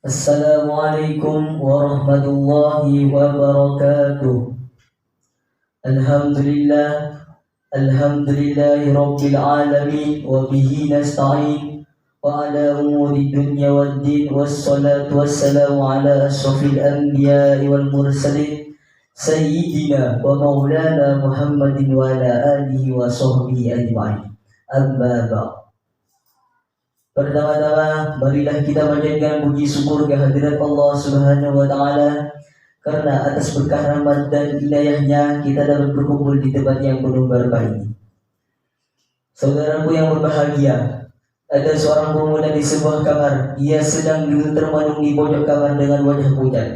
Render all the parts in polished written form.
Assalamualaikum warahmatullahi wabarakatuh. Alhamdulillah, alhamdulillahi rabbil alamin, wa bihi nasta'in, wa ala umuri dunya waddin, wassalatu wassalamu ala ashrafil anbiya'i wal mursalin, sayyidina wa maulana Muhammadin wa ala alihi wa sahbihi ajma'in. Amma ba'd. Pertama-tama, marilah kita panjatkan puji syukur kehadirat Allah Subhanahu wa Ta'ala, karena atas berkah rahmat dan inayahnya kita dapat berkumpul di tempat yang penuh berkah ini. Saudaraku yang berbahagia, ada seorang pemuda di sebuah kamar. Ia sedang duduk termenung di pojok kamar dengan wajah pucat.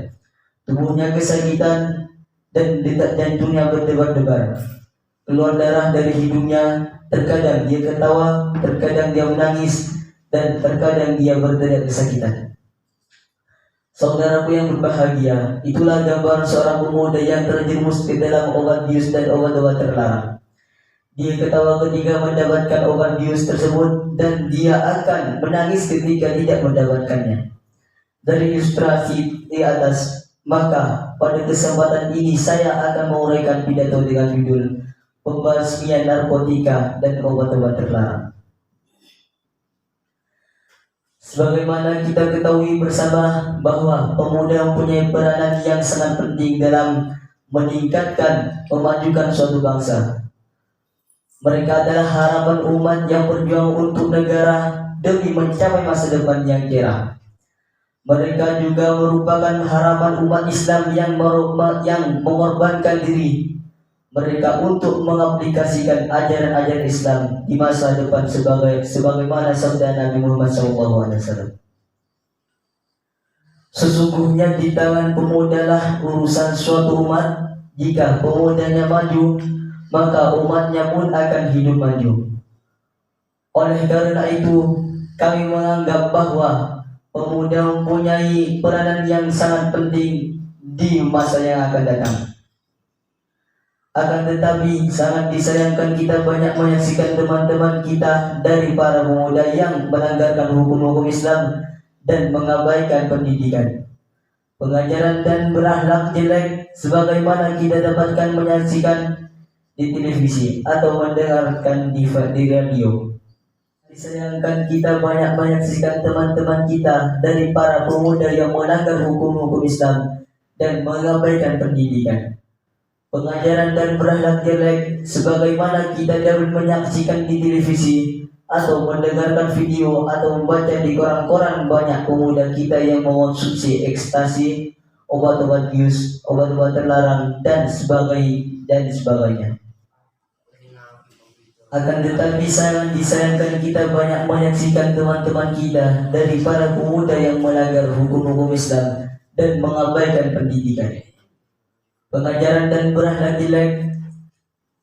Tubuhnya kesakitan dan detak jantungnya berdebar-debar. Keluar darah dari hidungnya. Terkadang dia ketawa, terkadang dia menangis, dan terkadang dia berteriak kesakitan. Saudaraku yang berbahagia, itulah gambaran seorang pemuda yang terjerumus ke dalam obat bius dan obat-obat terlarang. Dia ketawa ketika mendapatkan obat bius tersebut, dan dia akan menangis ketika tidak mendapatkannya. Dari ilustrasi di atas, maka pada kesempatan ini saya akan menguraikan pidato dengan judul Pembasmian Narkotika dan Obat-obat Terlarang. Sebagaimana kita ketahui bersama bahwa pemuda mempunyai peranan yang sangat penting dalam meningkatkan, memajukan suatu bangsa. Mereka adalah harapan umat yang berjuang untuk negara demi mencapai masa depan yang cerah. Mereka juga merupakan harapan umat Islam yang mengorbankan diri mereka untuk mengaplikasikan ajaran-ajaran Islam di masa depan sebagaimana sabda Nabi Muhammad SAW. Sesungguhnya di tangan pemudalah urusan suatu umat. Jika pemudanya maju, maka umatnya pun akan hidup maju. Oleh karena itu, kami menganggap bahwa pemuda mempunyai peranan yang sangat penting di masa yang akan datang. Akan tetapi sangat disayangkan kita banyak menyaksikan teman-teman kita dari para pemuda yang melanggarkan hukum-hukum Islam dan mengabaikan pendidikan, pengajaran dan berakhlak jelek sebagaimana kita dapatkan menyaksikan di televisi atau mendengarkan di radio. Disayangkan kita banyak menyaksikan teman-teman kita dari para pemuda yang melanggar hukum-hukum Islam dan mengabaikan pendidikan, pengajaran dan berakhlak jelek sebagaimana kita dapat menyaksikan di televisi atau mendengarkan video atau membaca di koran-koran banyak pemuda kita yang mengonsumsi ekstasi, obat-obat bius, obat-obat terlarang dan sebagainya. Akan tetapi sangat disayangkan kita banyak menyaksikan teman-teman kita dari para pemuda yang melanggar hukum-hukum Islam dan mengabaikan pendidikan, pengajaran dan berakhlak jelek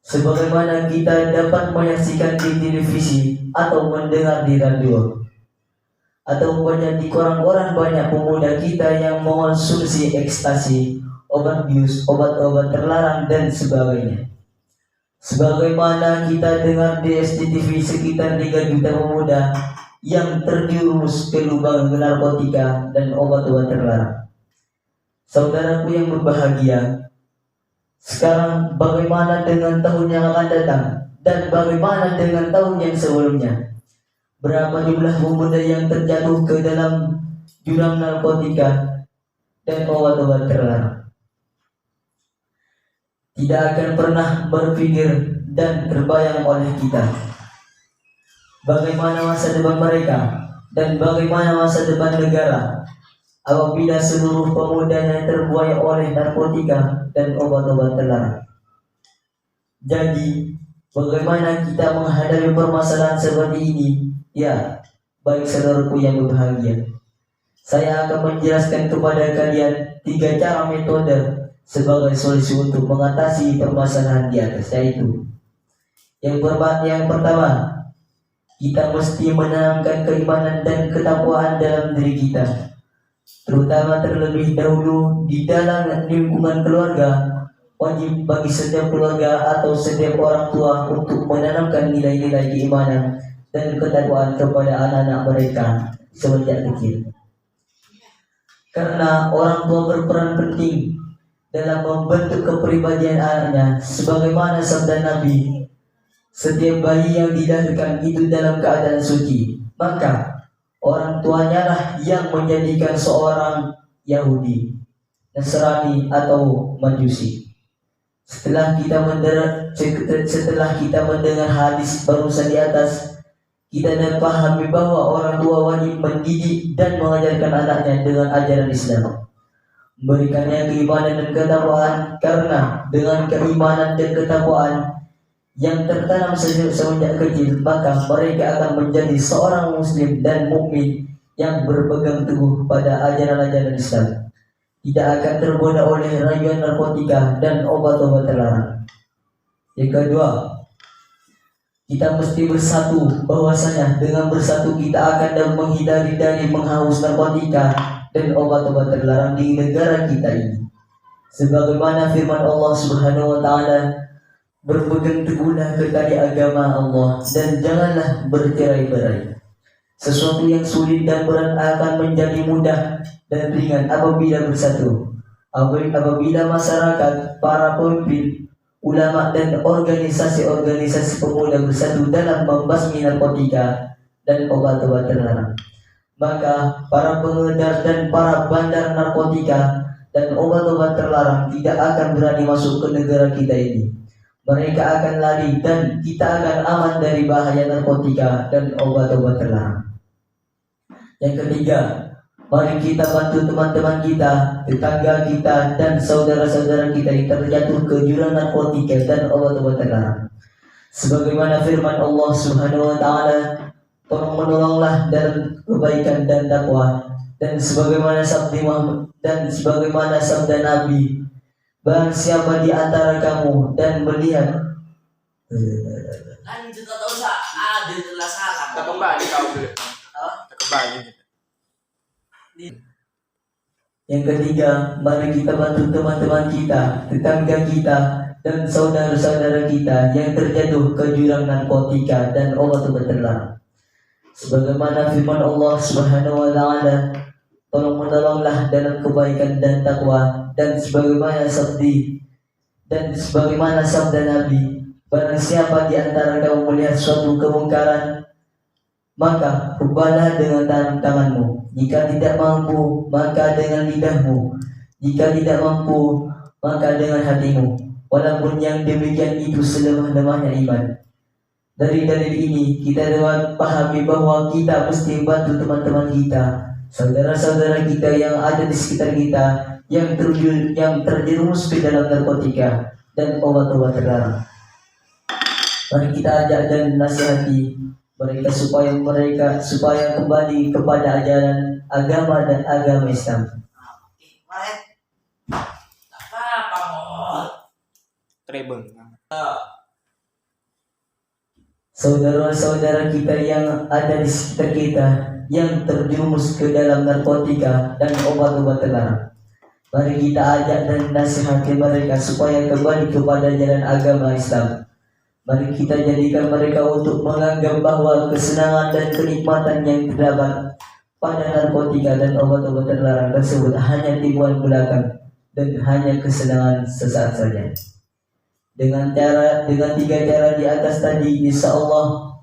sebagaimana kita dapat menyaksikan di televisi atau mendengar di radio atau membaca di koran-koran banyak pemuda kita yang mengonsumsi ekstasi, obat bius, obat-obat terlarang dan sebagainya. Sebagaimana kita dengar di SCTV sekitar 3 juta pemuda yang terjerumus ke lubang narkotika dan obat-obat terlarang. Saudaraku yang berbahagia, sekarang bagaimana dengan tahun yang akan datang dan bagaimana dengan tahun yang sebelumnya? Berapa jumlah pemuda yang terjatuh ke dalam jurang narkotika dan obat-obat terlarang? Tidak akan pernah berpikir dan terbayang oleh kita bagaimana masa depan mereka dan bagaimana masa depan negara apabila seluruh pemudanya terbuai oleh narkotika dan obat-obat terlarang. Jadi, bagaimana kita menghadapi permasalahan seperti ini? Ya, baik saudaraku yang berbahagia, saya akan menjelaskan kepada kalian 3 cara metode sebagai solusi untuk mengatasi permasalahan di atas, yaitu yang pertama, kita mesti menanamkan keimanan dan ketakwaan dalam diri kita, terutama terlebih dahulu di dalam lingkungan keluarga. Wajib bagi setiap keluarga atau setiap orang tua untuk menanamkan nilai-nilai keimanan dan ketakwaan kepada anak-anak mereka sejak kecil. karena orang tua berperan penting dalam membentuk kepribadian anaknya, sebagaimana sabda Nabi, setiap bayi yang dilahirkan itu dalam keadaan suci, maka orang tuanya lah yang menjadikan seorang Yahudi, Nasrani atau Majusi. Setelah kita mendengar hadis barusan di atas, kita dapat pahami bahwa orang tua wajib mendidik dan mengajarkan anaknya dengan ajaran Islam, memberikannya keimanan dan ketakwaan, karena dengan keimanan dan ketakwaan yang tertanam semenjak kecil, maka mereka akan menjadi seorang muslim dan mukmin yang berpegang teguh pada ajaran-ajaran Islam, tidak akan tergoda oleh rayuan narkotika dan obat-obat terlarang. Yang kedua, kita mesti bersatu, bahwasanya dengan bersatu kita akan menghindari dari menghaus narkotika dan obat-obat terlarang di negara kita ini. Sebagaimana firman Allah Subhanahu wa taala, berpegang teguhlah ke tali agama Allah dan janganlah bercerai-berai. Sesuatu yang sulit dan berat akan menjadi mudah dan ringan apabila bersatu. Apabila masyarakat, para pemimpin, ulama dan organisasi-organisasi pemuda bersatu dalam membasmi narkotika dan obat-obat terlarang, maka para pengedar dan para bandar narkotika dan obat-obat terlarang tidak akan berani masuk ke negara kita ini. Mereka akan lari dan kita akan aman dari bahaya narkotika dan obat-obat terlarang. Yang ketiga, mari kita bantu teman-teman kita, tetangga kita, dan saudara-saudara kita yang terjatuh ke jurang narkotika dan obat-obat terlarang. Sebagaimana firman Allah Subhanahu wa taala, tolong menolonglah dalam kebaikan dan takwa, dan sebagaimana sabda Nabi, barang siapa di antara kamu dan melihat lanjut atau usah ada telah salah. Kita kembali kau dulu. Kita kembali. Yang ketiga, mari kita bantu teman-teman kita, tetangga kita, dan saudara-saudara kita yang terjatuh ke jurang narkotika dan obat-obat terlarang. Sebagaimana firman Allah Subhanahu wa taala, tolong menolonglah dalam kebaikan dan takwa, dan sebagaimana sabda Nabi, barang siapa di antara kamu melihat suatu kemungkaran, maka rubahlah dengan tanganmu. Jika tidak mampu, maka dengan lidahmu. Jika tidak mampu, maka dengan hatimu. Walaupun yang demikian itu selemah-lemahnya iman. Dari dalil ini kita dapat pahami bahwa kita mesti bantu teman-teman kita, saudara-saudara kita yang ada di sekitar kita, yang terjerumus ke dalam narkotika dan obat-obat terlarang. Mari kita ajak dan nasihati mereka supaya kembali kepada ajaran agama dan agama Islam. Apa mau? Trebeng. Saudara-saudara kita yang ada di sekitar kita yang terjerumus ke dalam narkotika dan obat-obat terlarang, mari kita ajak dan nasihati mereka supaya kembali kepada jalan agama Islam. Mari kita jadikan mereka untuk menganggap bahwa kesenangan dan kenikmatan yang terdapat pada narkotika dan obat-obat terlarang tersebut hanya tipuan belaka dan hanya kesenangan sesaat saja. Dengan 3 cara di atas tadi, insya Allah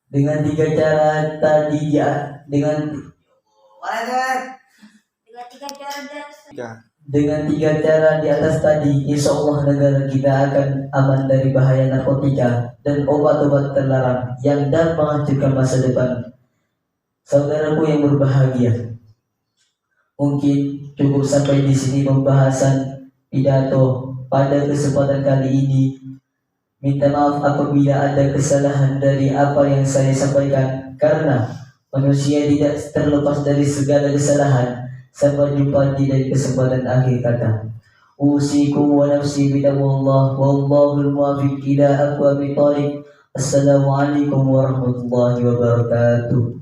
dengan 3 cara tadi Dengan 3 cara di atas tadi, insya Allah negara kita akan aman dari bahaya narkotika dan obat-obat terlarang yang dapat menghancurkan masa depan saudaraku yang berbahagia. Mungkin cukup sampai di sini pembahasan pidato pada kesempatan kali ini. Minta maaf apabila ada kesalahan dari apa yang saya sampaikan, karena manusia tidak terlepas dari segala kesalahan. Sampai jumpa di kesempatan akhir kata. Usikum wa nafsi bitaqwallah wallahul muwaffiq ila aqwamit thoriq. Assalamualaikum warahmatullahi wabarakatuh.